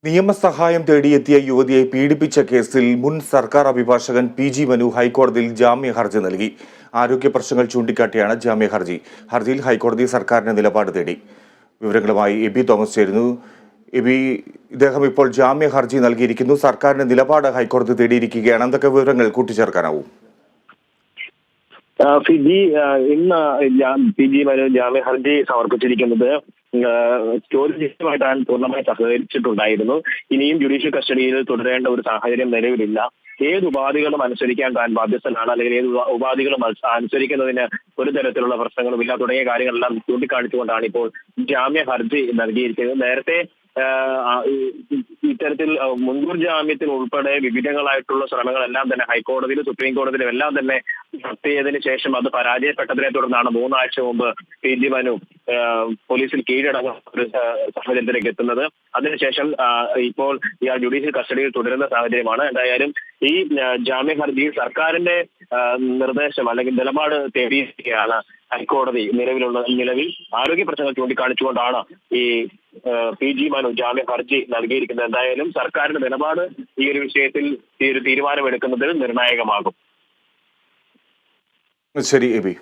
നിയമസഹായം തേടിയെത്തിയ യുവതിയെ പീഡിപ്പിച്ച കേസിൽ മുൻ സർക്കാർ അഭിഭാഷകൻ പി.ജി. മനു ഹൈക്കോടതിയിൽ ജാമ്യ ഹർജി നൽകി. ആരോഗ്യ പ്രശ്നങ്ങൾ ചൂണ്ടിക്കാട്ടിയാണ് ജാമ്യ ഹർജി. ഹർജിയിൽ ഹൈക്കോടതി സർക്കാരിന്റെ നിലപാട് തേടി. വിവരങ്ങളുമായി എബി തോമസ് ചേരുന്നു. എബി, ഇദ്ദേഹം ഇപ്പോൾ ജാമ്യ ഹർജി നൽകിയിരിക്കുന്നു. സർക്കാരിന്റെ നിലപാട് ഹൈക്കോടതി തേടിയിരിക്കുകയാണ്. എന്തൊക്കെ വിവരങ്ങൾ കൂട്ടിച്ചേർക്കാനാവും? ഇന്ന് പി.ജി. മനു ജാമ്യ ഹർജി സമർപ്പിച്ചിരിക്കുന്നത് ചോദ്യമായിട്ടാണ് പൂർണ്ണമായി സഹകരിച്ചിട്ടുണ്ടായിരുന്നു. ഇനിയും ജുഡീഷ്യൽ കസ്റ്റഡിയിൽ തുടരേണ്ട ഒരു സാഹചര്യം നിലവിലില്ല. ഏത് ഉപാധികളും അനുസരിക്കാൻ താൻ ബാധ്യസ്ഥനാണ്, അല്ലെങ്കിൽ ഏത് ഉപാധികളും അനുസരിക്കുന്നതിന് ഒരു തരത്തിലുള്ള പ്രശ്നങ്ങളുമില്ല തുടങ്ങിയ കാര്യങ്ങളെല്ലാം ചൂണ്ടിക്കാണിച്ചുകൊണ്ടാണ് ഇപ്പോൾ ജാമ്യ ഹർജി നൽകിയിരിക്കുന്നത്. നേരത്തെ ഇത്തരത്തിൽ മുൻകൂർ ജാമ്യത്തിന് ഉൾപ്പെടെ വിവിധങ്ങളായിട്ടുള്ള ശ്രമങ്ങളെല്ലാം തന്നെ ഹൈക്കോടതിയിലും സുപ്രീം കോടതിയിലും എല്ലാം തന്നെ നടത്തിയതിനു ശേഷം അത് പരാജയപ്പെട്ടതിനെ തുടർന്നാണ് 3 ആഴ്ച മുമ്പ് പി.ജി. മനു പോലീസിൽ കീഴടങ്ങുന്ന ഒരു സാഹചര്യത്തിലേക്ക് എത്തുന്നത്. അതിനുശേഷം ഇപ്പോൾ ഇയാൾ ജുഡീഷ്യൽ കസ്റ്റഡിയിൽ തുടരുന്ന സാഹചര്യമാണ്. എന്തായാലും ഈ ജാമ്യ ഹർജിയിൽ സർക്കാരിന്റെ നിർദ്ദേശം അല്ലെങ്കിൽ നിലപാട് തേടിയിരിക്കുകയാണ് ഹൈക്കോടതി. നിലവിൽ ആരോഗ്യ പ്രശ്നങ്ങൾ ചൂണ്ടിക്കാണിച്ചുകൊണ്ടാണ് ഈ പി.ജി. മനു ജാമ്യ ഹർജി നൽകിയിരിക്കുന്നത്. എന്തായാലും സർക്കാരിന്റെ നിലപാട് ഈ ഒരു വിഷയത്തിൽ ഈ ഒരു തീരുമാനമെടുക്കുന്നതിൽ നിർണായകമാകും. ശരി എബി.